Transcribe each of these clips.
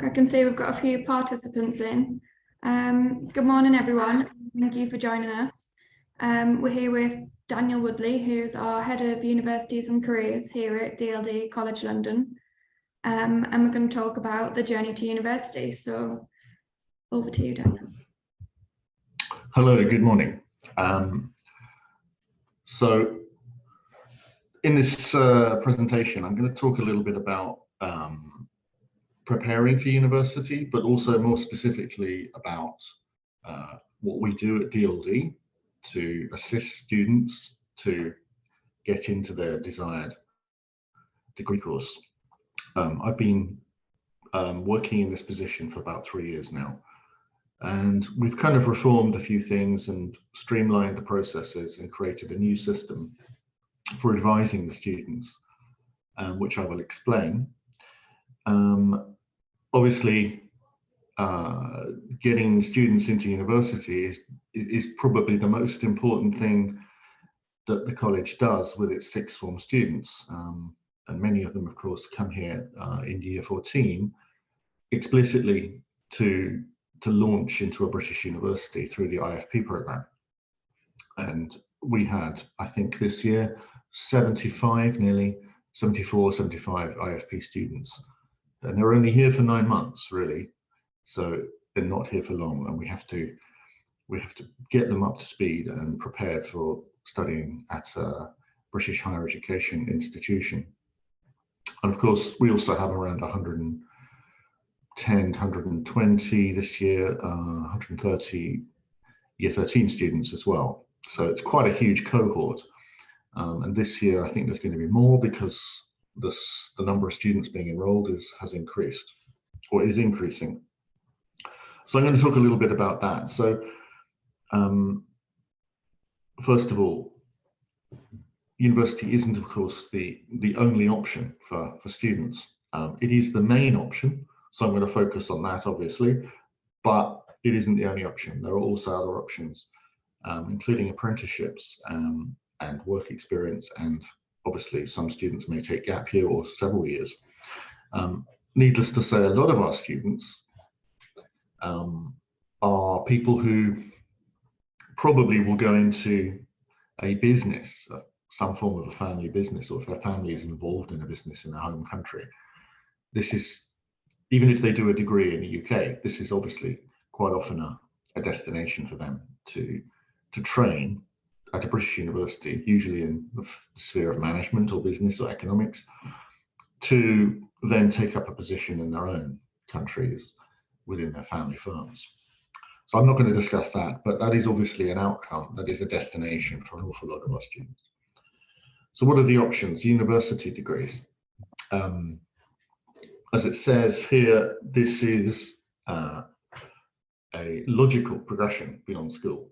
I can see we've got a few participants in. Good morning, everyone. Thank you for joining us. We're here with Daniel Woodley, who's our Head of Universities and Careers here at DLD College London. And we're going to talk about the journey to university. So over to you, Daniel. Hello, good morning. So in this presentation, I'm going to talk a little bit about preparing for university, but also more specifically about what we do at DLD to assist students to get into their desired degree course. I've been working in this position for about 3 years now, and we've kind of reformed a few things and streamlined the processes and created a new system for advising the students, which I will explain. Obviously, getting students into university is probably the most important thing that the college does with its sixth form students. And many of them, of course, come here in year 14 explicitly to launch into a British university through the IFP program. And we had, I think this year, 75, nearly 74, 75 IFP students. And they're only here for 9 months, really. So they're not here for long, and we have to get them up to speed and prepared for studying at a British higher education institution. And of course, we also have around 110, 120 this year, 130 year 13 students as well. So it's quite a huge cohort. And this year, I think there's going to be more because the number of students being enrolled has increased, or is increasing. So I'm going to talk a little bit about that. So first of all, university isn't, of course, the only option for students. It is the main option, so I'm going to focus on that, obviously, but it isn't the only option. There are also other options, including apprenticeships and work experience, and obviously some students may take gap year or several years. Needless to say, a lot of our students are people who probably will go into a business, some form of a family business, or if their family is involved in a business in their home country. This is, even if they do a degree in the UK, this is obviously quite often a destination for them to train at a British university, usually in the sphere of management or business or economics, to then take up a position in their own countries within their family firms. So I'm not going to discuss that, but that is obviously an outcome, that is a destination for an awful lot of our students. So what are the options? University degrees. As it says here, this is a logical progression beyond school.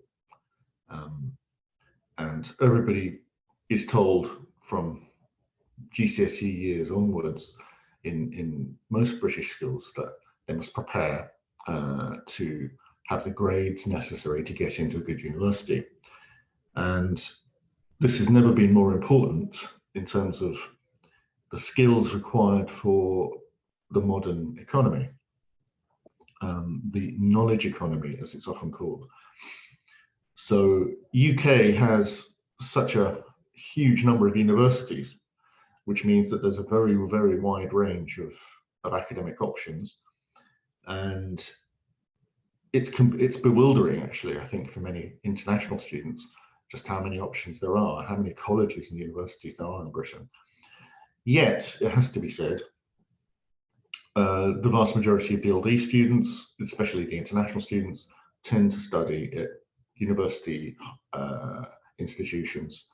And everybody is told from GCSE years onwards in most British schools that they must prepare to have the grades necessary to get into a good university. And this has never been more important in terms of the skills required for the modern economy, the knowledge economy, as it's often called. So UK has such a huge number of universities, which means that there's a very, very wide range of academic options. And it's bewildering, actually, I think, for many international students, just how many options there are, how many colleges and universities there are in Britain. Yet, it has to be said, the vast majority of DLD students, especially the international students, tend to study at university institutions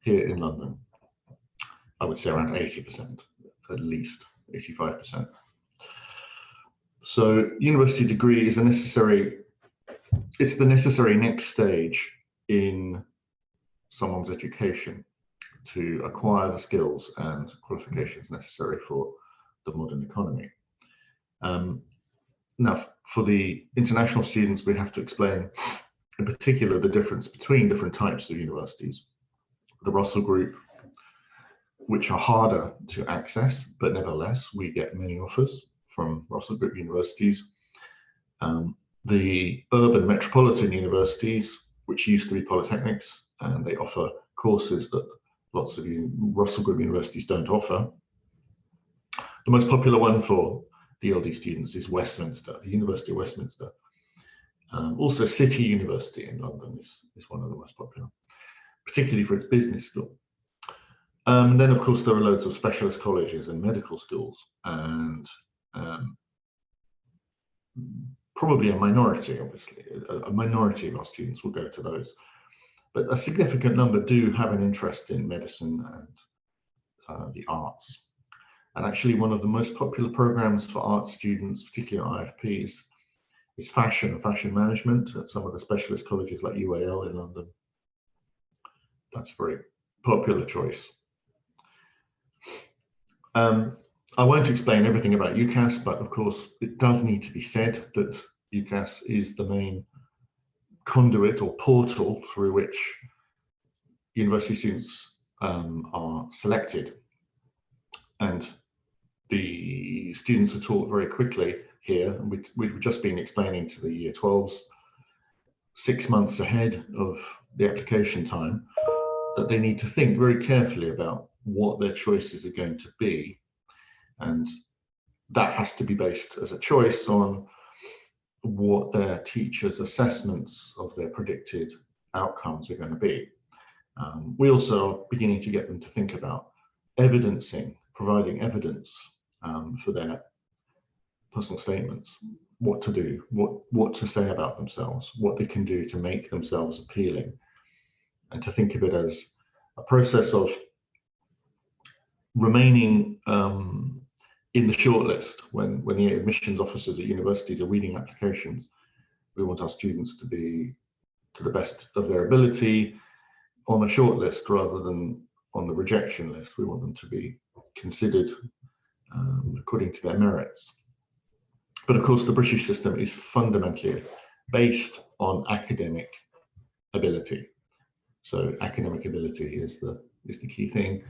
here in London. I would say around 80%, at least 85%. So university degree is it's the necessary next stage in someone's education to acquire the skills and qualifications necessary for the modern economy. Now, for the international students, we have to explain in particular the difference between different types of universities. The Russell Group, which are harder to access, but nevertheless, we get many offers from Russell Group universities. The urban metropolitan universities, which used to be polytechnics, and they offer courses that lots of Russell Group universities don't offer. The most popular one for DLD students is Westminster, the University of Westminster. Also, City University in London is one of the most popular, particularly for its business school. And then, of course, there are loads of specialist colleges and medical schools, and probably a minority, obviously, a minority of our students will go to those. But a significant number do have an interest in medicine and the arts. And actually, one of the most popular programs for art students, particularly at IFPs, is fashion and fashion management at some of the specialist colleges like UAL in London. That's a very popular choice. I won't explain everything about UCAS, but of course, it does need to be said that UCAS is the main conduit or portal through which university students are selected. And the students are taught very quickly here. We've just been explaining to the Year 12s 6 months ahead of the application time that they need to think very carefully about what their choices are going to be. And that has to be based as a choice on what their teachers' assessments of their predicted outcomes are going to be. We also are beginning to get them to think about evidencing, providing evidence for their personal statements, what to do, what to say about themselves, what they can do to make themselves appealing, and to think of it as a process of remaining in the shortlist when the admissions officers at universities are reading applications. We want our students to be to the best of their ability on a shortlist rather than on the rejection list. We want them to be considered according to their merits. But of course, the British system is fundamentally based on academic ability. So academic ability is the key thing,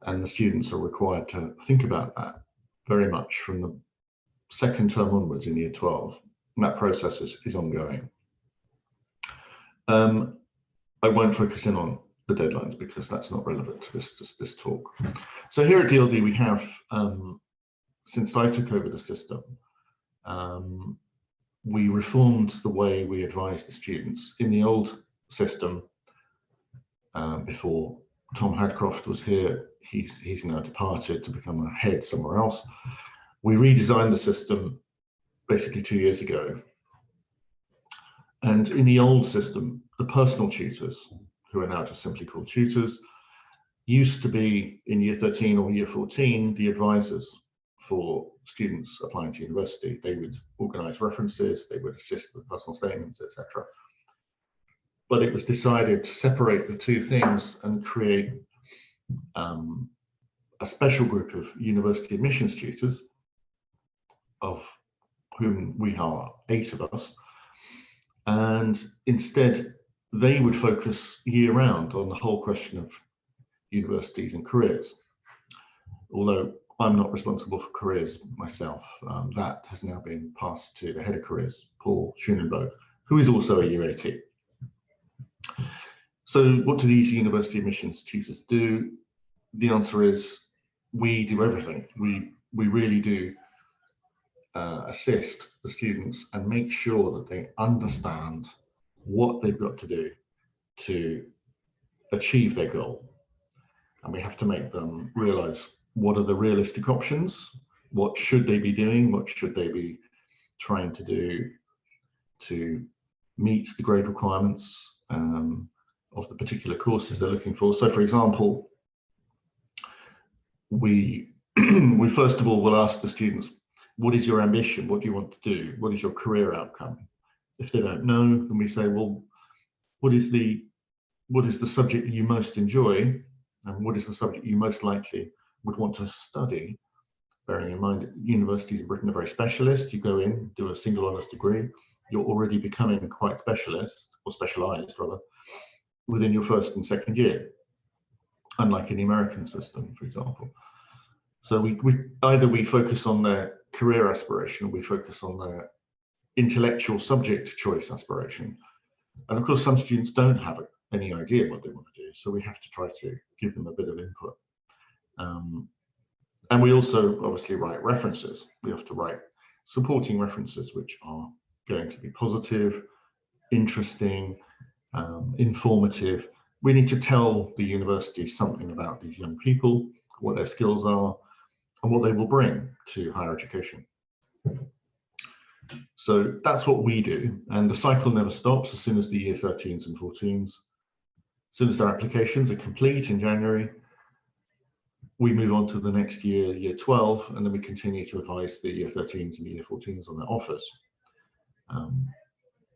and the students are required to think about that very much from the second term onwards in Year 12. And that process is ongoing. I won't focus in on the deadlines because that's not relevant to this talk. So here at DLD, we have, since I took over the system, we reformed the way we advise the students. In the old system, before Tom Hadcroft was here, he's now departed to become a head somewhere else. We redesigned the system basically 2 years ago. And in the old system, the personal tutors, who are now just simply called tutors, used to be in Year 13 or Year 14, the advisors for students applying to university. They would organize references, they would assist with personal statements, etc. But it was decided to separate the two things and create a special group of university admissions tutors, of whom we are 8 of us, and instead they would focus year round on the whole question of universities and careers. Although I'm not responsible for careers myself, that has now been passed to the head of careers, Paul Schoenenberg, who is also a Year 18. So what do these university admissions tutors do? The answer is we do everything. We really do assist the students and make sure that they understand what they've got to do to achieve their goal. And we have to make them realize what are the realistic options, what should they be doing, what should they be trying to do to meet the grade requirements of the particular courses they're looking for. So for example, we first of all will ask the students, what is your ambition? What do you want to do? What is your career outcome? If they don't know, then we say, well, what is the subject that you most enjoy, and what is the subject you most likely would want to study? Bearing in mind, universities in Britain are very specialist. You go in, do a single honours degree, you're already becoming quite specialist, or specialised rather, within your first and second year, unlike in the American system, for example. So we either we focus on their career aspiration, we focus on their intellectual subject choice aspiration. And of course, some students don't have any idea what they want to do, so we have to try to give them a bit of input. And we also obviously write references. We have to write supporting references, which are going to be positive, interesting, informative. We need to tell the university something about these young people, what their skills are, and what they will bring to higher education. So that's what we do, and the cycle never stops. As soon as the year 13s and 14s, as soon as their applications are complete in January, we move on to the next year, year 12, and then we continue to advise the year 13s and the year 14s on their offers.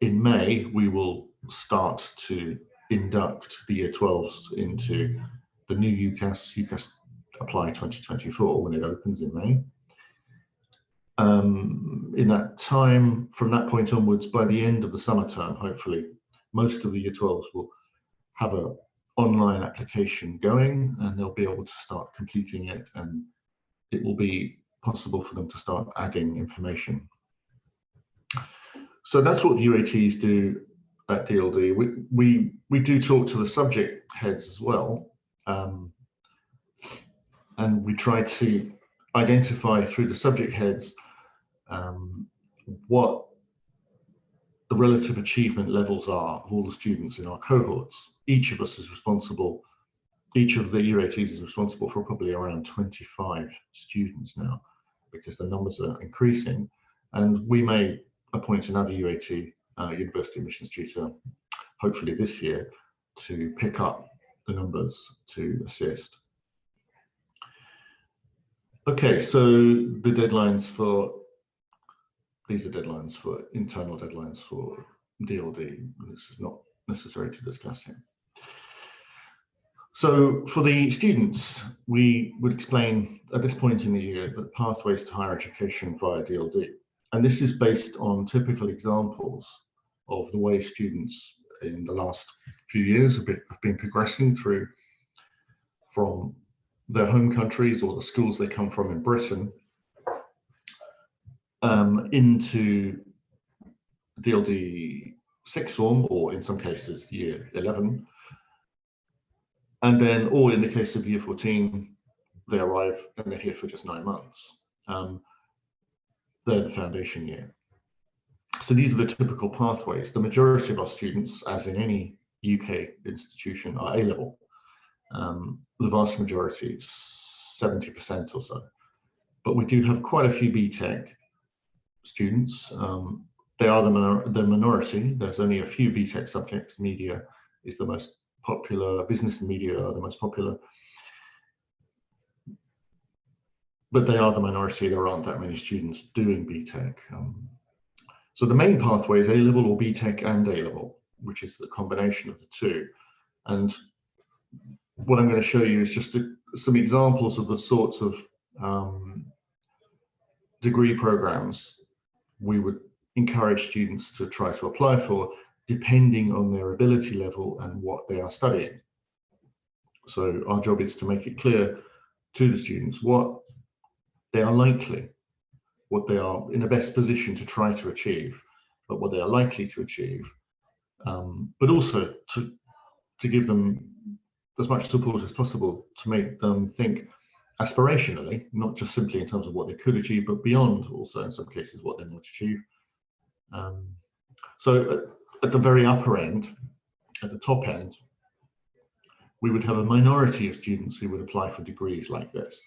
In May, we will start to induct the year 12s into the new UCAS Apply 2024 when it opens in May. In that time, from that point onwards, by the end of the summer term, hopefully, most of the year 12s will have an online application going, and they'll be able to start completing it, and it will be possible for them to start adding information. So that's what the UATs do at DLD. We do talk to the subject heads as well, and we try to identify through the subject heads what the relative achievement levels are of all the students in our cohorts. Each of us is responsible, each of the UATs is responsible for probably around 25 students now, because the numbers are increasing, and we may appoint another UAT, University Admissions Tutor, hopefully this year, to pick up the numbers to assist. Okay, so the deadlines for, these are deadlines for internal deadlines for DLD. This is not necessary to discuss here. So for the students, we would explain at this point in the year the pathways to higher education via DLD. And this is based on typical examples of the way students in the last few years have been progressing through from their home countries or the schools they come from in Britain into DLD sixth form, or in some cases year 11, and then, or in the case of year 14, they arrive and they're here for just 9 months. They're the foundation year. So these are the typical pathways. The majority of our students, as in any UK institution, are A-level. The vast majority, 70% or so. But we do have quite a few BTEC students. They are the minority. There's only a few BTEC subjects. Media is the most popular. Business and media are the most popular. But they are the minority. There aren't that many students doing BTEC. So the main pathway is A-level or BTEC and A-level, which is the combination of the two. And what I'm going to show you is just some examples of the sorts of degree programs we would encourage students to try to apply for, depending on their ability level and what they are studying. So our job is to make it clear to the students what they are likely, what they are in the best position to try to achieve, but what they are likely to achieve, but also to give them as much support as possible to make them think aspirationally, not just simply in terms of what they could achieve, but beyond also in some cases what they might achieve. So at the very upper end, at the top end, we would have a minority of students who would apply for degrees like this.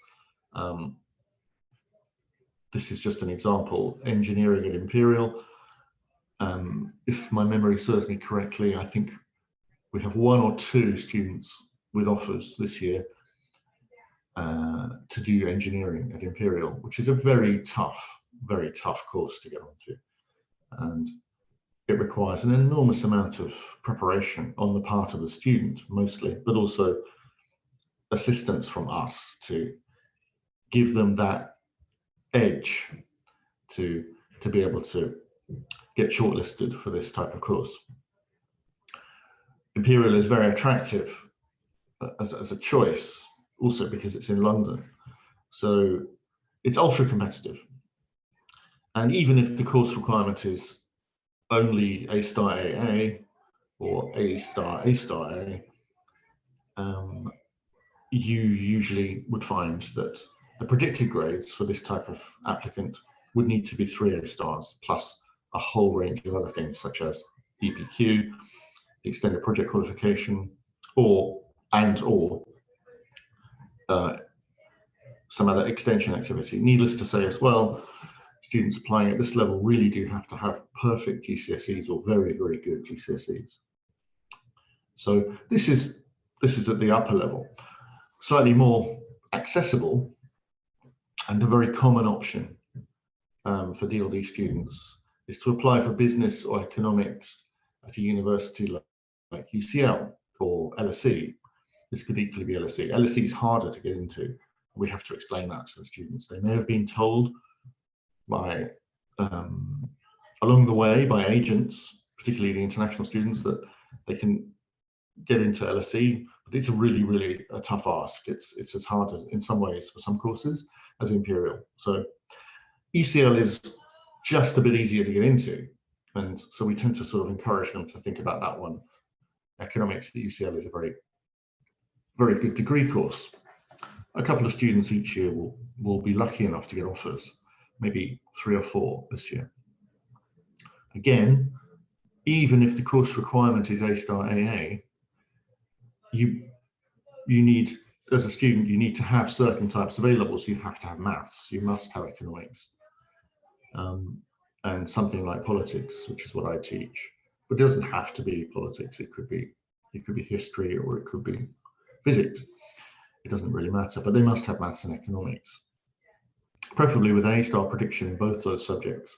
This is just an example, engineering at Imperial. If my memory serves me correctly, I think we have 1 or 2 students with offers this year to do engineering at Imperial, which is a very tough course to get onto. And it requires an enormous amount of preparation on the part of the student, mostly, but also assistance from us to give them that edge to be able to get shortlisted for this type of course. Imperial is very attractive as a choice, also because it's in London. So it's ultra competitive. And even if the course requirement is only A star AA or A star A, you usually would find that the predicted grades for this type of applicant would need to be 3 A stars plus a whole range of other things such as EPQ, extended project qualification, or some other extension activity. Needless to say as well, students applying at this level really do have to have perfect GCSEs or very, very good GCSEs. So this is at the upper level. Slightly more accessible and a very common option for DLD students is to apply for business or economics at a university like UCL or LSE. This could equally be LSE. LSE is harder to get into. We have to explain that to the students. They may have been told by along the way by agents, particularly the international students, that they can get into LSE, but it's a really a tough ask. It's as hard as, in some ways for some courses as Imperial. So ECL is just a bit easier to get into, and so we tend to sort of encourage them to think about that one. Economics at UCL is a very good degree course. A couple of students each year will be lucky enough to get offers, maybe 3 or 4 this year. Again, even if the course requirement is A star AA, you need, as a student, you need to have certain types available. So you have to have maths, you must have economics, and something like politics, which is what I teach. But it doesn't have to be politics. It could be history, or it could be physics. It doesn't really matter, but they must have maths and economics, preferably with an A star prediction in both those subjects.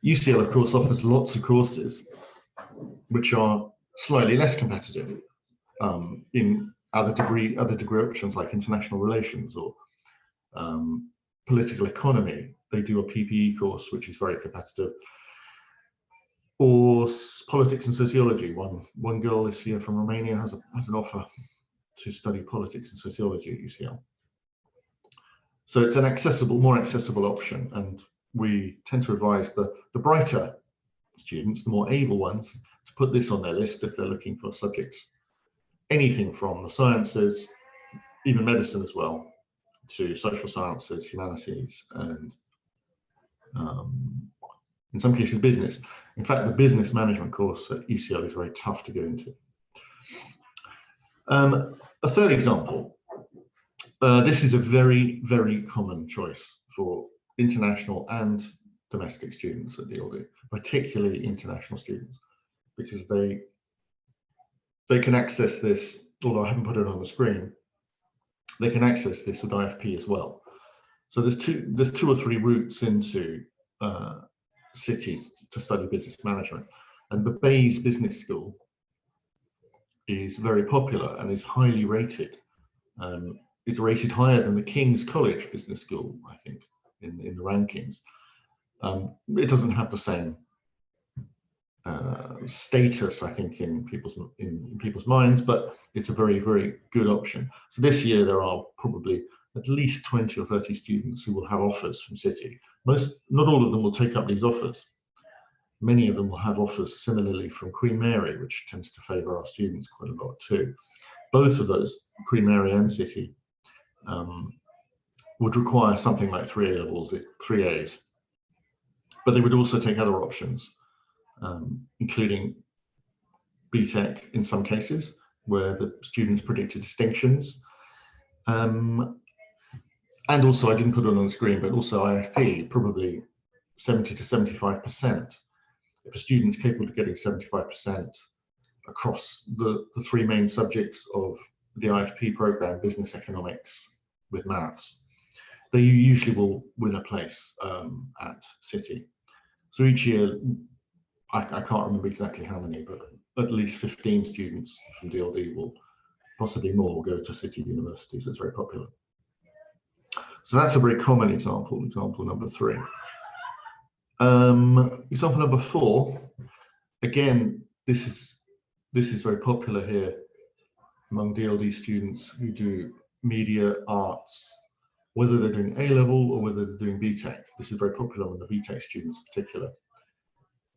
UCL, of course, offers lots of courses which are slightly less competitive in other degree options like international relations or political economy. They do a PPE course which is very competitive, or politics and sociology. One girl this year from Romania has an offer to study politics and sociology at UCL. So it's an more accessible option, and we tend to advise the brighter students, the more able ones, to put this on their list if they're looking for subjects, anything from the sciences, even medicine as well, to social sciences, humanities, and in some cases business. In fact, the business management course at UCL is very tough to get into. A third example, this is a very common choice for international and domestic students at DLD, particularly international students, because they can access this, although I haven't put it on the screen, they can access this with IFP as well. So there's 2 or 3 routes into cities to study business management, and the Bayes Business School is very popular and is highly rated. It's rated higher than the King's College Business School, I think, in the rankings. It doesn't have the same status, I think, in people's minds, but it's a very good option. So this year there are probably at least 20 or 30 students who will have offers from City. Not all of them will take up these offers. Many of them will have offers similarly from Queen Mary, which tends to favour our students quite a lot too. Both of those, Queen Mary and City, would require something like 3 A levels, 3 A's. But they would also take other options, including BTEC in some cases, where the students predicted distinctions. And also, I didn't put it on the screen, but also IFP, probably 70 to 75%. If a student's capable of getting 75% across the 3 main subjects of the IFP program, business economics with maths, they usually will win a place at City. So each year, I can't remember exactly how many, but at least 15 students from DLD will, possibly more, go to City universities. It's very popular. So that's a very common example number 3. Example number 4, again, this is very popular here among DLD students who do media, arts, whether they're doing A-level or whether they're doing BTEC. This is very popular among the BTEC students in particular.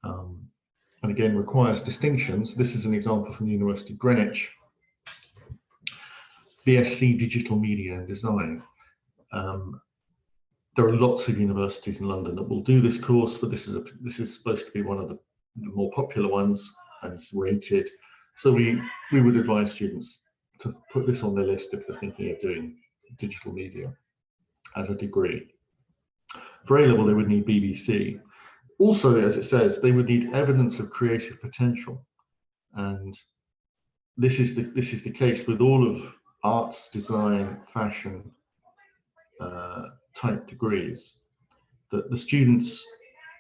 And again, requires distinctions. This is an example from the University of Greenwich, BSc Digital Media and Design. There are lots of universities in London that will do this course, but this is supposed to be one of the more popular ones, and it's rated. So we would advise students to put this on their list if they're thinking of doing digital media as a degree. For A-level, they would need BBC. Also, as it says, they would need evidence of creative potential, and this is the case with all of arts, design, fashion type degrees, that the students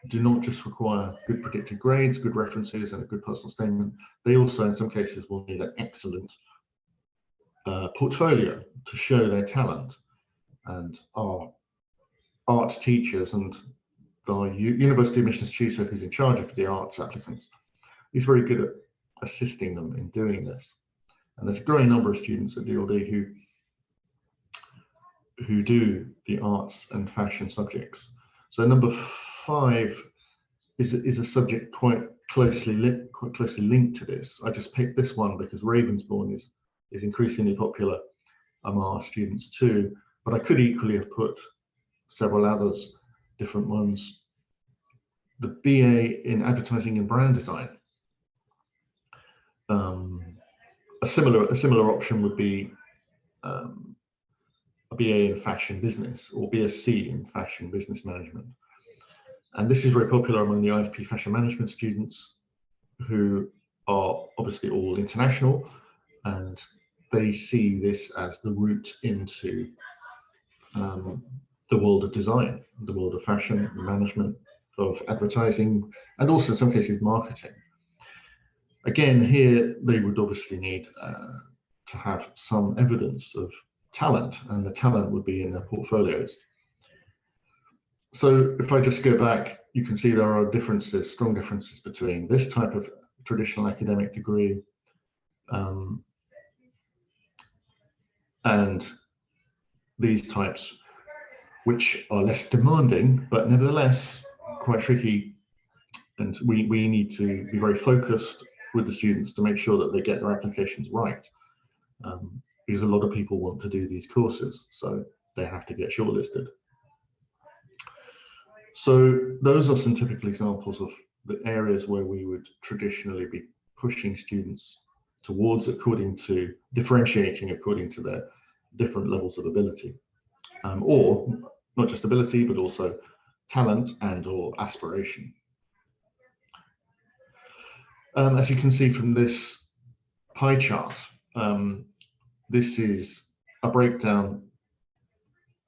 do not just require good predicted grades, good references, and a good personal statement. They also, in some cases, will need an excellent portfolio to show their talent. And our art teachers and our university admissions tutor, who's in charge of the arts applicants, is very good at assisting them in doing this. And there's a growing number of students at DLD who do the arts and fashion subjects. So number 5 is a subject quite closely linked to this. I just picked this one because Ravensbourne is increasingly popular among our students too, but I could equally have put several others, different ones. The BA in Advertising and Brand Design. A similar option would be a BA in Fashion Business or BSc in Fashion Business Management. And this is very popular among the IFP Fashion Management students, who are obviously all international, and they see this as the route into the world of design, the world of fashion, management, of advertising, and also in some cases marketing. Again, here they would obviously need to have some evidence of talent, and the talent would be in their portfolios. So if I just go back, you can see there are differences, strong differences between this type of traditional academic degree and these types, which are less demanding, but nevertheless quite tricky. And we need to be very focused with the students to make sure that they get their applications right, because a lot of people want to do these courses, so they have to get shortlisted. So those are some typical examples of the areas where we would traditionally be pushing students towards, differentiating according to their different levels of ability, or not just ability, but also talent and or aspiration. As you can see from this pie chart, this is a breakdown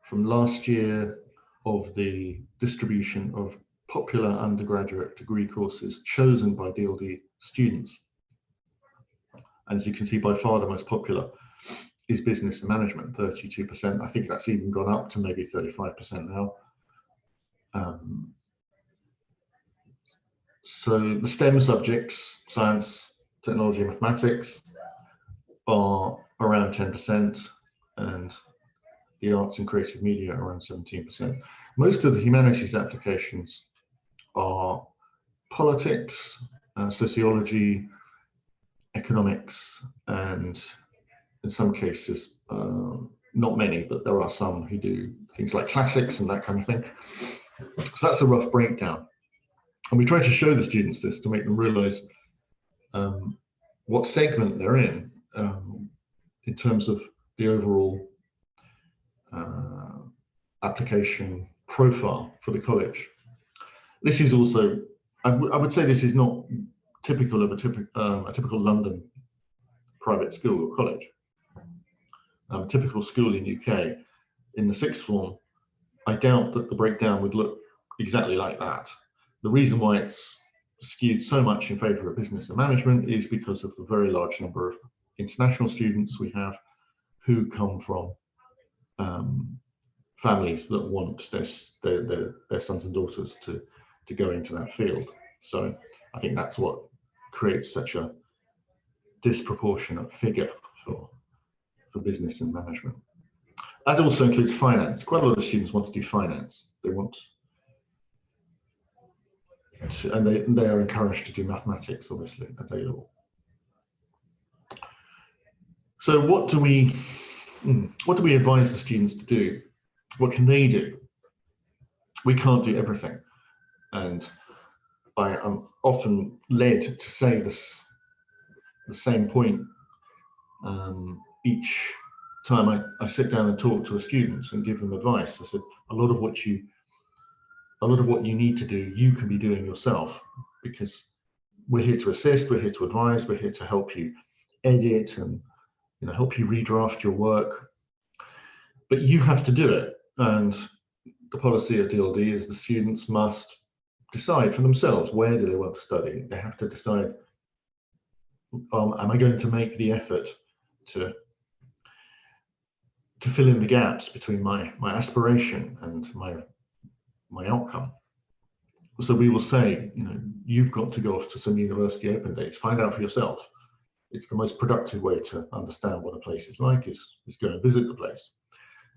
from last year of the distribution of popular undergraduate degree courses chosen by DLD students. And as you can see, by far the most popular is business and management, 32%. I think that's even gone up to maybe 35% now. So the STEM subjects, science, technology, and mathematics, are around 10%, and the arts and creative media are around 17%. Most of the humanities applications are politics, sociology, economics, and in some cases, not many, but there are some who do things like classics and that kind of thing. So that's a rough breakdown. And we try to show the students this to make them realize what segment they're in terms of the overall application profile for the college. This is also, I would say this is not typical of a typical London private school or college. A typical school in UK, in the sixth form, I doubt that the breakdown would look exactly like that. The reason why it's skewed so much in favor of business and management is because of the very large number of international students we have who come from families that want their sons and daughters to go into that field. So I think that's what creates such a disproportionate figure for business and management. that also includes finance. Quite a lot of students want to do finance. They want to, and they are encouraged to do mathematics, obviously, at A level. So what do we advise the students to do? What can they do? We can't do everything, and I am often led to say the same point each time I sit down and talk to the students and give them advice. I said, a lot of what you need to do, you can be doing yourself, because we're here to assist, we're here to advise, we're here to help you edit and help you redraft your work, but you have to do it. And the policy at DLD is the students must decide for themselves, where do they want to study. They have to decide, am I going to make the effort to fill in the gaps between my aspiration and my outcome. So we will say, you've got to go off to some university open days, find out for yourself. It's the most productive way to understand what a place is like, is go and visit the place.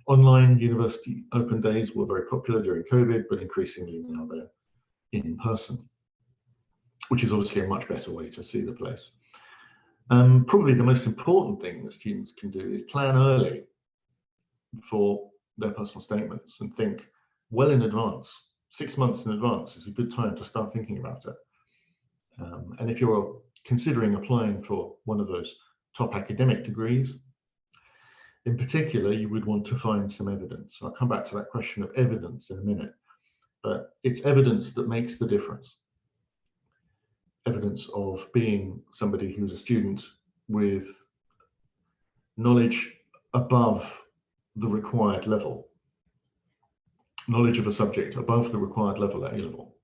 Online university open days were very popular during COVID, but increasingly now they're in person, which is obviously a much better way to see the place. Probably the most important thing that students can do is plan early for their personal statements and think well in advance. 6 months in advance is a good time to start thinking about it. And if you're considering applying for one of those top academic degrees, in particular, you would want to find some evidence. I'll come back to that question of evidence in a minute, but it's evidence that makes the difference. Evidence of being somebody who's a student with knowledge above the required level, knowledge of a subject above the required level at A level.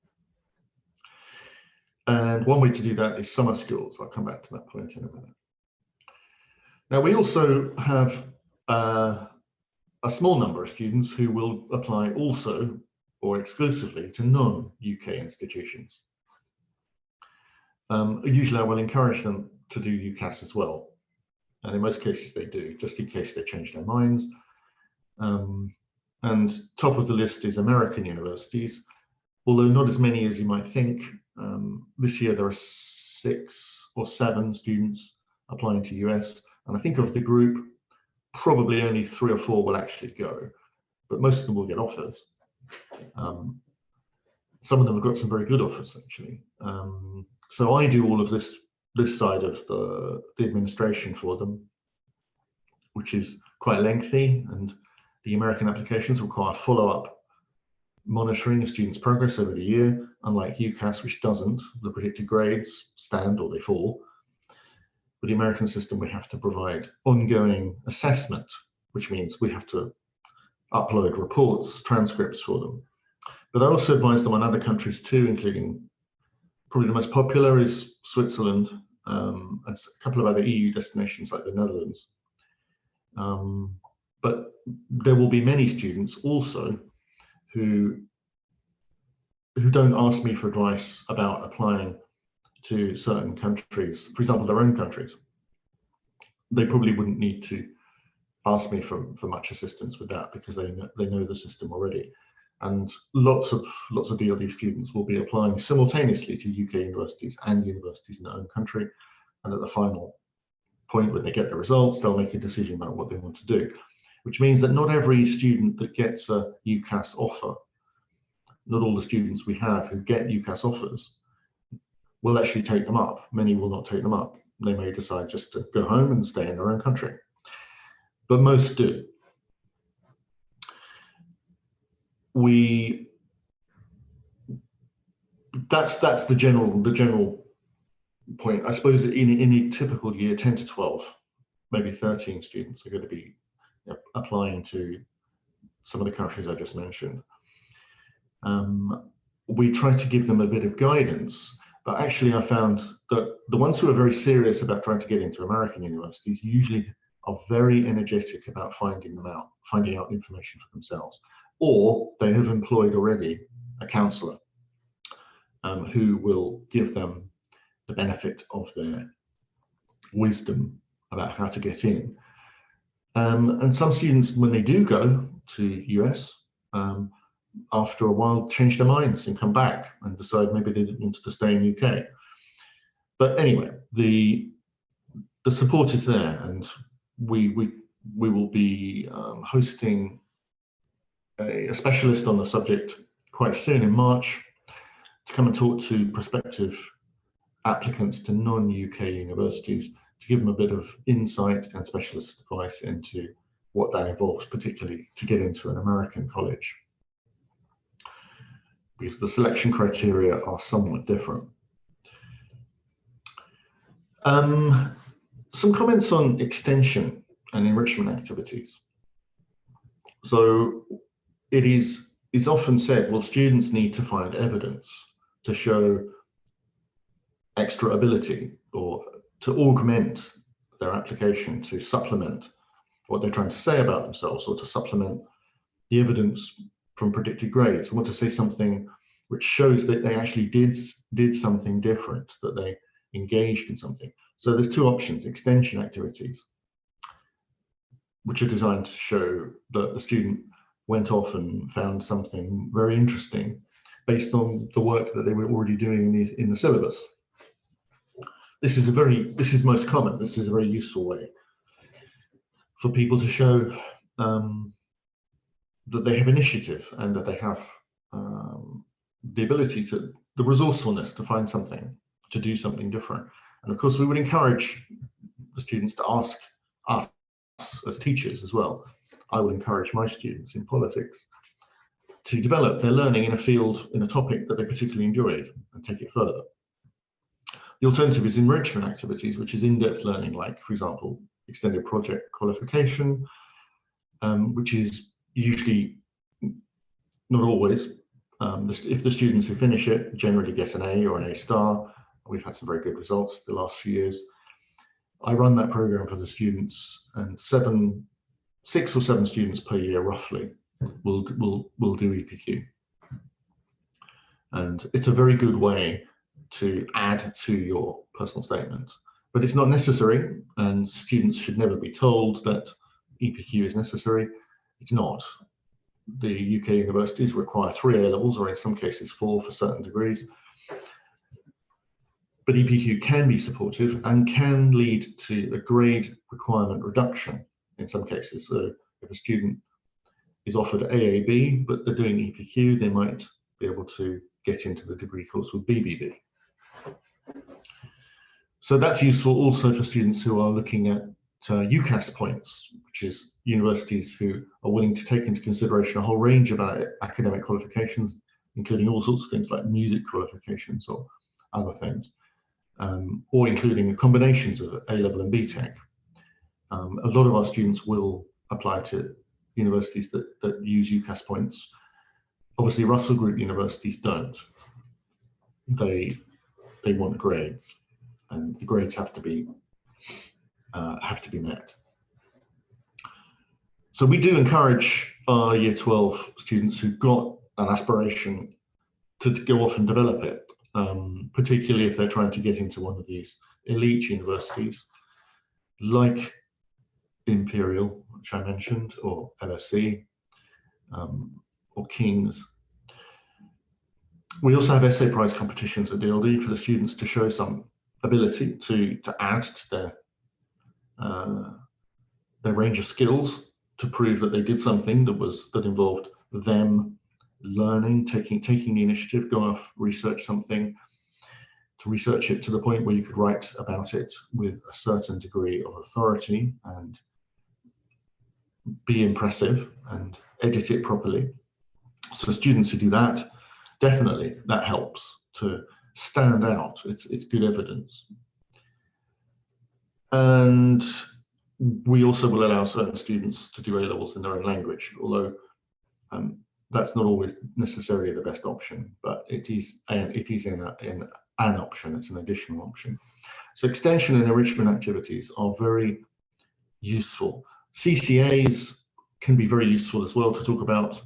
And one way to do that is summer schools. I'll come back to that point in a minute. Now, we also have a small number of students who will apply also or exclusively to non-UK institutions. Usually I will encourage them to do UCAS as well. And in most cases they do, just in case they change their minds. And top of the list is American universities, although not as many as you might think. This year there are 6 or 7 students applying to US, and I think of the group, probably only 3 or 4 will actually go, but most of them will get offers. Some of them have got some very good offers, actually. So I do all of this side of the administration for them, which is quite lengthy, and the American applications require follow-up monitoring of students' progress over the year, unlike UCAS, which doesn't. The predicted grades stand or they fall. With the American system, we have to provide ongoing assessment, which means we have to upload reports, transcripts for them. But I also advise them on other countries too, including probably the most popular is Switzerland, and a couple of other EU destinations like the Netherlands. But there will be many students also who don't ask me for advice about applying to certain countries, for example, their own countries. They probably wouldn't need to ask me for much assistance with that, because they know the system already. And lots of DLD students will be applying simultaneously to UK universities and universities in their own country. And at the final point, when they get the results, they'll make a decision about what they want to do, which means that not every student that gets a UCAS offer, not all the students we have who get UCAS offers will actually take them up. Many will not take them up. They may decide just to go home and stay in their own country, but most do. That's the general point. I suppose in a typical year, 10 to 12, maybe 13 students are going to be applying to some of the countries I just mentioned. We try to give them a bit of guidance, but actually I found that the ones who are very serious about trying to get into American universities usually are very energetic about finding out information for themselves, or they have employed already a counsellor who will give them the benefit of their wisdom about how to get in. And some students, when they do go to US, after a while change their minds and come back and decide maybe they want to stay in UK. But anyway, the support is there, and we will be hosting a specialist on the subject quite soon in March to come and talk to prospective applicants to non-UK universities to give them a bit of insight and specialist advice into what that involves, particularly to get into an American college, because the selection criteria are somewhat different. Some comments on extension and enrichment activities. So it is often said, well, students need to find evidence to show extra ability or to augment their application, to supplement what they're trying to say about themselves, or to supplement the evidence from predicted grades. I want to say something which shows that they actually did something different, that they engaged in something. So there's two options: extension activities, which are designed to show that the student went off and found something very interesting based on the work that they were already doing in the syllabus. This is most common. This is a very useful way for people to show that they have initiative and that they have the ability to, the resourcefulness to find something, to do something different. And of course, we would encourage the students to ask us as teachers as well. I would encourage my students in politics to develop their learning in a field, in a topic that they particularly enjoyed, and take it further. The alternative is enrichment activities, which is in-depth learning, like, for example, extended project qualification, which is usually, not always, if the students who finish it generally get an A or an A star. We've had some very good results the last few years. I run that program for the students, and 6 or 7 students per year roughly will do EPQ. And it's a very good way to add to your personal statement, but it's not necessary, and students should never be told that EPQ is necessary. It's not. The UK universities require 3 A levels, or in some cases 4 for certain degrees. But EPQ can be supportive and can lead to a grade requirement reduction in some cases. So if a student is offered AAB, but they're doing EPQ, they might be able to get into the degree course with BBB. So that's useful also for students who are looking at UCAS points, which is universities who are willing to take into consideration a whole range of academic qualifications, including all sorts of things like music qualifications or other things, or including combinations of A-level and BTEC. A lot of our students will apply to universities that use UCAS points. Obviously, Russell Group universities don't. They want grades, and the grades have to be met. So we do encourage our Year 12 students who've got an aspiration to go off and develop it, particularly if they're trying to get into one of these elite universities like Imperial, which I mentioned, or LSE, or King's. We also have essay prize competitions at DLD for the students to show some ability to add to their range of skills, to prove that they did something that involved them learning, taking the initiative, go off, research something, to research it to the point where you could write about it with a certain degree of authority and be impressive and edit it properly. So students who do that, definitely that helps to stand out. It's good evidence. And we also will allow certain students to do A-levels in their own language, although that's not always necessarily the best option, but it is an option. It's an additional option. So extension and enrichment activities are very useful. CCAs can be very useful as well to talk about.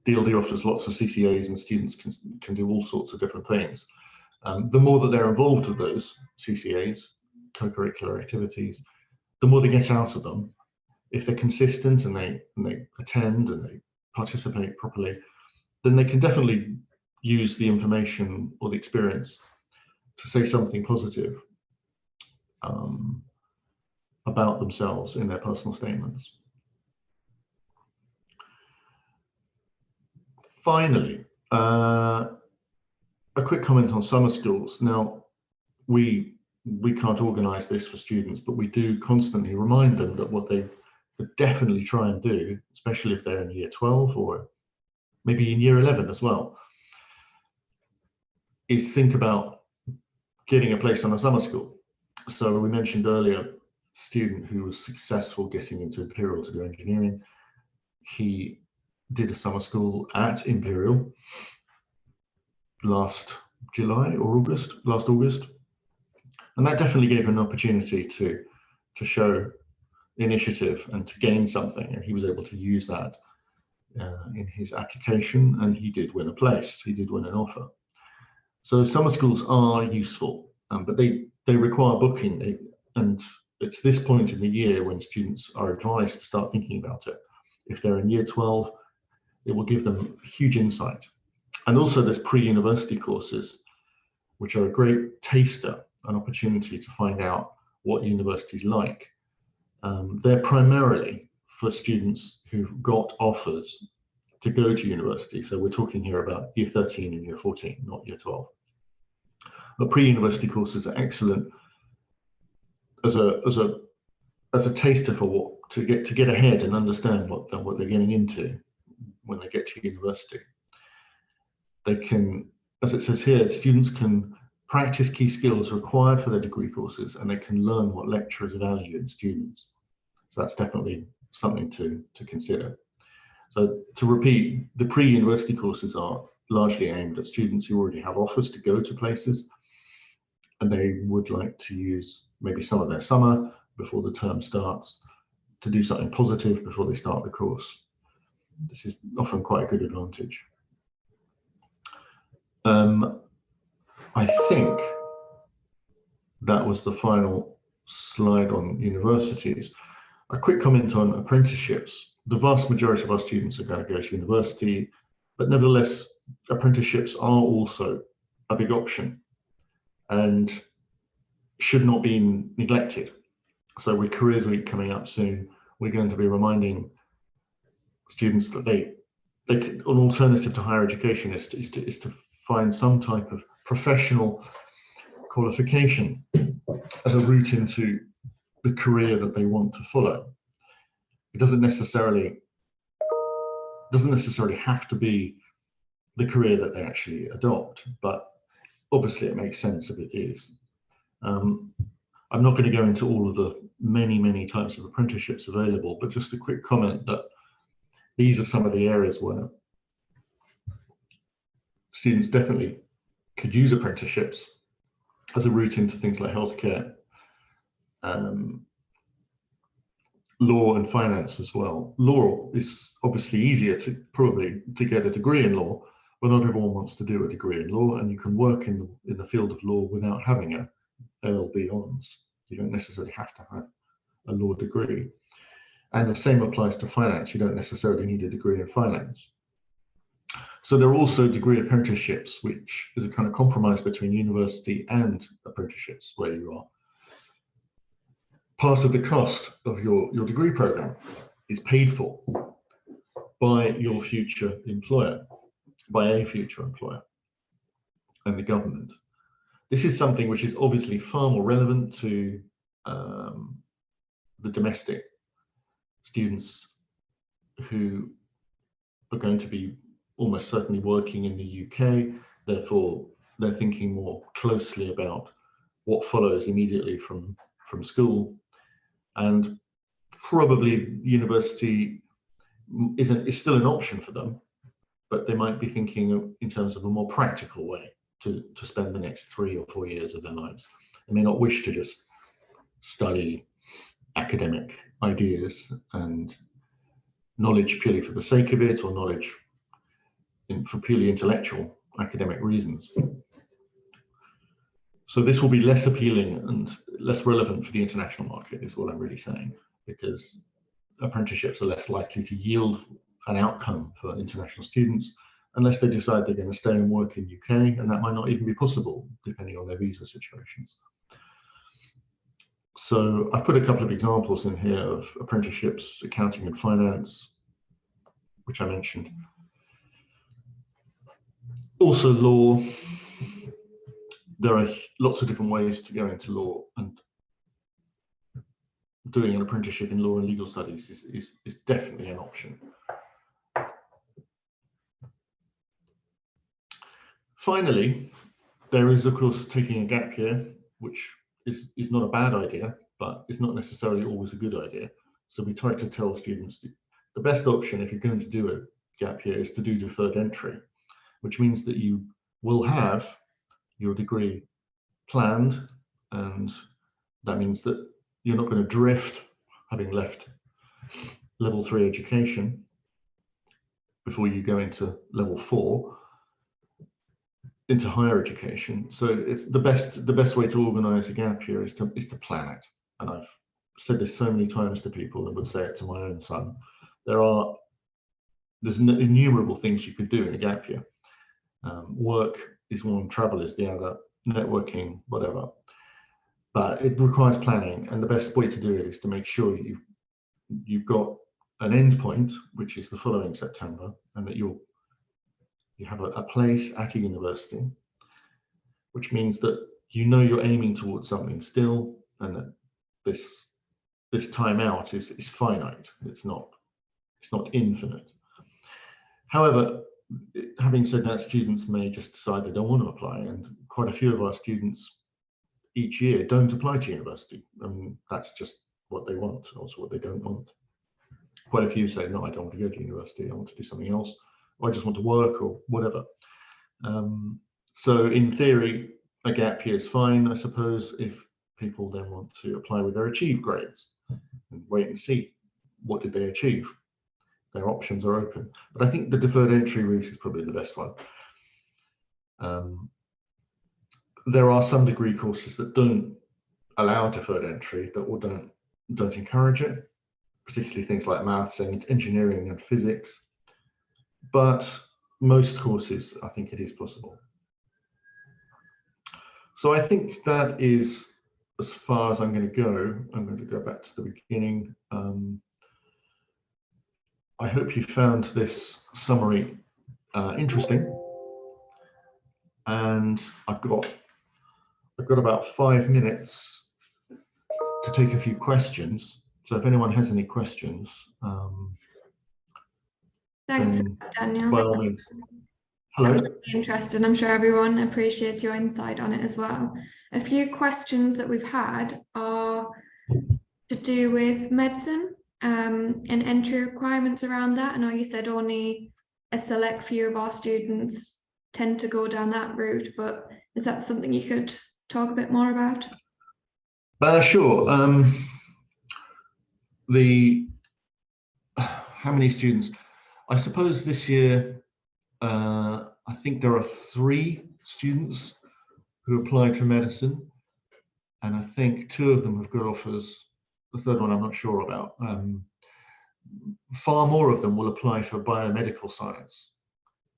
DLD offers lots of CCAs, and students can do all sorts of different things. The more that they're involved with those CCAs, co-curricular activities, the more they get out of them, if they're consistent and they attend and they participate properly, then they can definitely use the information or the experience to say something positive about themselves in their personal statements. Finally, a quick comment on summer schools. Now, we can't organise this for students, but we do constantly remind them that what they would definitely try and do, especially if they're in year 12 or maybe in year 11 as well, is think about getting a place on a summer school. So we mentioned earlier, a student who was successful getting into Imperial to do engineering. He did a summer school at Imperial last August. And that definitely gave an opportunity to show initiative and to gain something. And he was able to use that in his application, and he did win a place. He did win an offer. So summer schools are useful, but they require booking. And it's this point in the year when students are advised to start thinking about it. If they're in year 12, it will give them huge insight. And also there's pre-university courses, which are a great taster, an opportunity to find out what university's like. They're primarily for students who've got offers to go to university. So we're talking here about year 13 and year 14, not year 12. But pre-university courses are excellent as a taster for what to get ahead and understand what they're getting into when they get to university. They can, as it says here, students can practice key skills required for their degree courses, and they can learn what lecturers value in students. So that's definitely something to consider. So to repeat, the pre-university courses are largely aimed at students who already have offers to go to places, and they would like to use maybe some of their summer before the term starts to do something positive before they start the course. This is often quite a good advantage. I think that was the final slide on universities. A quick comment on apprenticeships. The vast majority of our students are going to go to university, but nevertheless, apprenticeships are also a big option and should not be neglected. So with Careers Week coming up soon, we're going to be reminding students that an alternative to higher education is to find some type of professional qualification as a route into the career that they want to follow. It doesn't necessarily have to be the career that they actually adopt, but obviously it makes sense if it is. I'm not going to go into all of the many types of apprenticeships available, but just a quick comment that these are some of the areas where students definitely could use apprenticeships as a route into things like healthcare, law and finance as well. Law is obviously easier to get a degree in law, but not everyone wants to do a degree in law, and you can work in the field of law without having a LLB Hons. You don't necessarily have to have a law degree. And the same applies to finance. You don't necessarily need a degree in finance. So there are also degree apprenticeships, which is a kind of compromise between university and apprenticeships, where you are part of the cost of your degree program is paid for by your future employer, by a future employer and the government. This is something which is obviously far more relevant to the domestic students who are going to be almost certainly working in the UK. Therefore, they're thinking more closely about what follows immediately from school. And probably university is still an option for them, but they might be thinking in terms of a more practical way to spend the next 3 or 4 years of their lives. They may not wish to just study academic ideas and knowledge purely for the sake of it, or knowledge for purely intellectual academic reasons. So this will be less appealing and less relevant for the international market, is what I'm really saying, because apprenticeships are less likely to yield an outcome for international students unless they decide they're going to stay and work in UK, and that might not even be possible depending on their visa situations. So I've put a couple of examples in here of apprenticeships, accounting and finance, which I mentioned. Also law. There are lots of different ways to go into law, and doing an apprenticeship in law and legal studies is definitely an option. Finally, there is, of course, taking a gap year, which is not a bad idea, but it's not necessarily always a good idea. So we try to tell students the best option if you're going to do a gap year is to do deferred entry, which means that you will have your degree planned, and that means that you're not going to drift, having left level 3 education before you go into level 4 into higher education. So it's the best way to organize a gap year is to plan it. And I've said this so many times to people, and would say it to my own son. There's innumerable things you could do in a gap year. Work is one, travel is the other, networking, whatever. But it requires planning, and the best way to do it is to make sure you've got an end point, which is the following September, and that you have a place at a university, which means that you know you're aiming towards something still, and that this time out is finite. It's not infinite. However, having said that, students may just decide they don't want to apply, and quite a few of our students each year don't apply to university. That's just what they want, also what they don't want. Quite a few say, no, I don't want to go to university, I want to do something else, or I just want to work, or whatever. So in theory, a gap year is fine, I suppose, if people then want to apply with their achieved grades and wait and see what did they achieve. Their options are open, but I think the deferred entry route is probably the best one. There are some degree courses that don't allow deferred entry, that don't encourage it, particularly things like maths and engineering and physics. But most courses, I think it is possible. So I think that is as far as I'm going to go. I'm going to go back to the beginning. I hope you found this summary interesting, and I've got about 5 minutes to take a few questions. So if anyone has any questions, Thanks for that, Daniel. By all means. That was Hello. really interesting. I'm sure everyone appreciates your insight on it as well. A few questions that we've had are to do with medicine and entry requirements around that. I know you said only a select few of our students tend to go down that route, but is that something you could talk a bit more about? Sure. How many students? I suppose this year, I think there are 3 students who applied for medicine, and I think 2 of them have got offers. The third one I'm not sure about. Far more of them will apply for biomedical science,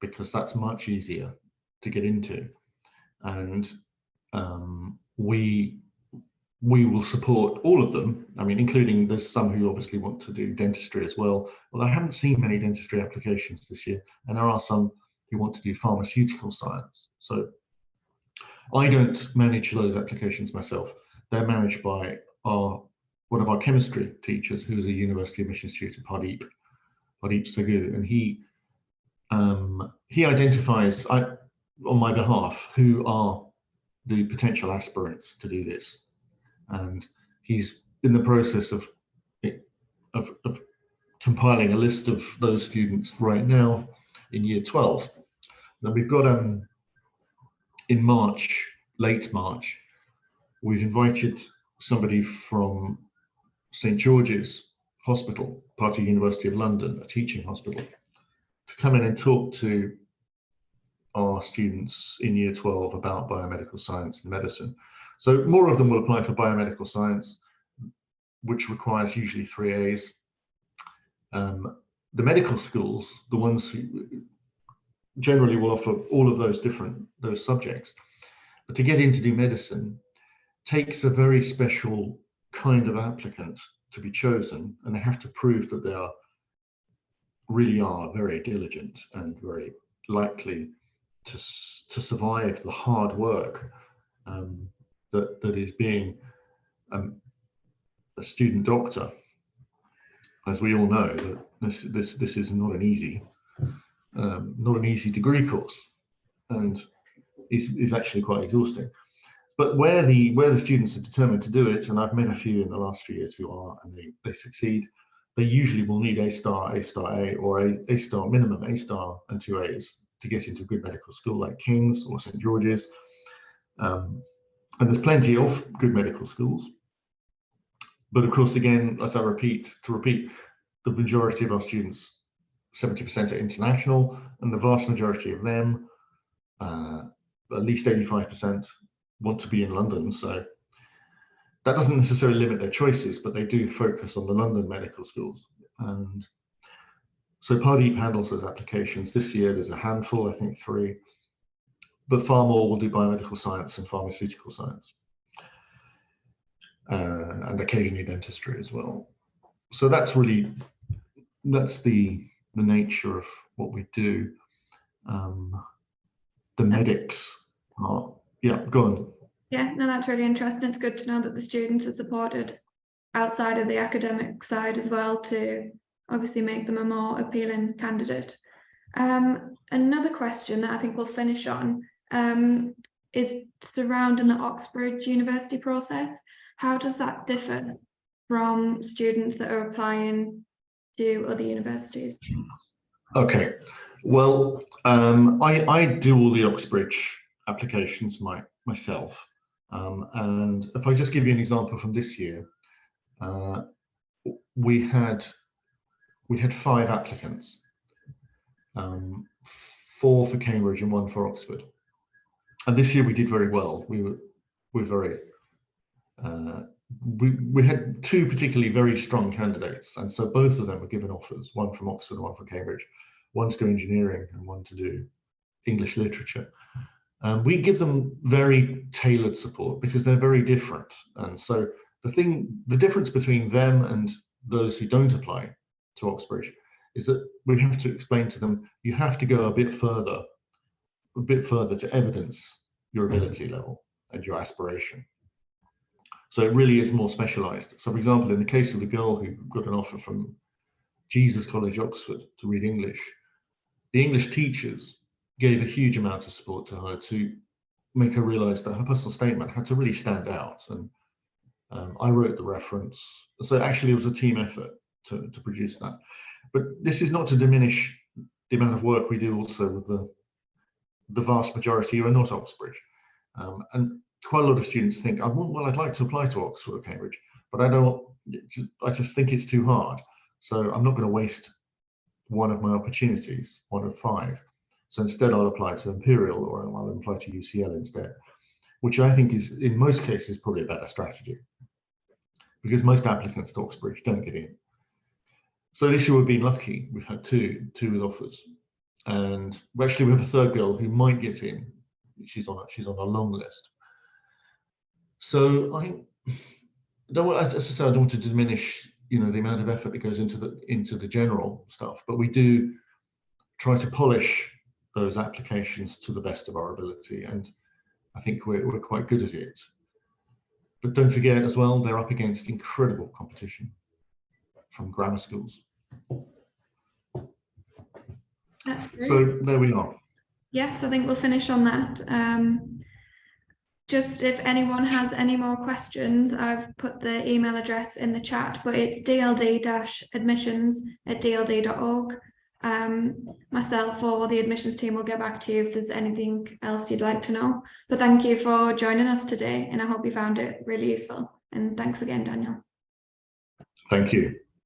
because that's much easier to get into, and we will support all of them. I mean, including, there's some who obviously want to do dentistry as well. Well, I haven't seen many dentistry applications this year, and there are some who want to do pharmaceutical science. So I don't manage those applications myself. They're managed by one of our chemistry teachers, who is a university admissions tutor, Pardeep Sagu, and he identifies on my behalf who are the potential aspirants to do this, and he's in the process of compiling a list of those students right now in year 12. Now we've got in March, late March, we've invited somebody from St George's Hospital, part of University of London, a teaching hospital, to come in and talk to our students in year 12 about biomedical science and medicine. So more of them will apply for biomedical science, which requires usually 3 A's. The medical schools, the ones who generally will offer all of those subjects, but to get in to do medicine takes a very special kind of applicant to be chosen, and they have to prove that they really are very diligent and very likely to survive the hard work that is being a student doctor. As we all know, that this is not an easy degree course, and is actually quite exhausting. But where the students are determined to do it, and I've met a few in the last few years who are, and they succeed, they usually will need A star, A, or A star, minimum A star and 2 A's to get into a good medical school like King's or St George's. And there's plenty of good medical schools. But of course, again, as I repeat, the majority of our students, 70% are international, and the vast majority of them, at least 85%, want to be in London. So that doesn't necessarily limit their choices, but they do focus on the London medical schools. And so Pardeep handles those applications. This year there's a handful, I think 3, but far more will do biomedical science and pharmaceutical science, and occasionally dentistry as well. So that's the nature of what we do. The medics are, yeah, go on. Yeah, no, that's really interesting. It's good to know that the students are supported outside of the academic side as well, to obviously make them a more appealing candidate. Another question that I think we'll finish on is surrounding the Oxbridge University process. How does that differ from students that are applying to other universities? Okay, well, I do all the Oxbridge applications myself. And if I just give you an example from this year, we had 5 applicants, 4 for Cambridge and 1 for Oxford. And this year we did very well. We had 2 particularly very strong candidates, and so both of them were given offers, 1 from Oxford and 1 from Cambridge, 1 to do engineering and 1 to do English literature. We give them very tailored support because they're very different. And so the difference between them and those who don't apply to Oxbridge is that we have to explain to them, you have to go a bit further to evidence your ability level and your aspiration. So it really is more specialized. So for example, in the case of the girl who got an offer from Jesus College, Oxford, to read English, the English teachers gave a huge amount of support to her to make her realize that her personal statement had to really stand out. And I wrote the reference. So actually it was a team effort to produce that. But this is not to diminish the amount of work we do also with the vast majority who are not Oxbridge. And quite a lot of students think, well, I'd like to apply to Oxford or Cambridge, but I just think it's too hard. So I'm not going to waste one of my opportunities, 1 of 5. So instead I'll apply to Imperial, or I'll apply to UCL instead, which I think is, in most cases, probably a better strategy, because most applicants to Oxbridge don't get in. So this year we've been lucky. We've had two with offers, and actually we have a 3rd girl who might get in. She's on a long list. So I don't want, as I say, I don't want to diminish, the amount of effort that goes into the general stuff, but we do try to polish those applications to the best of our ability, and I think we're quite good at it. But don't forget as well, they're up against incredible competition from grammar schools. That's great. So there we are. Yes, I think we'll finish on that. Just if anyone has any more questions, I've put the email address in the chat, but it's dld-admissions@dld.org. Myself or the admissions team will get back to you if there's anything else you'd like to know. But thank you for joining us today, and I hope you found it really useful. And thanks again, Daniel. Thank you.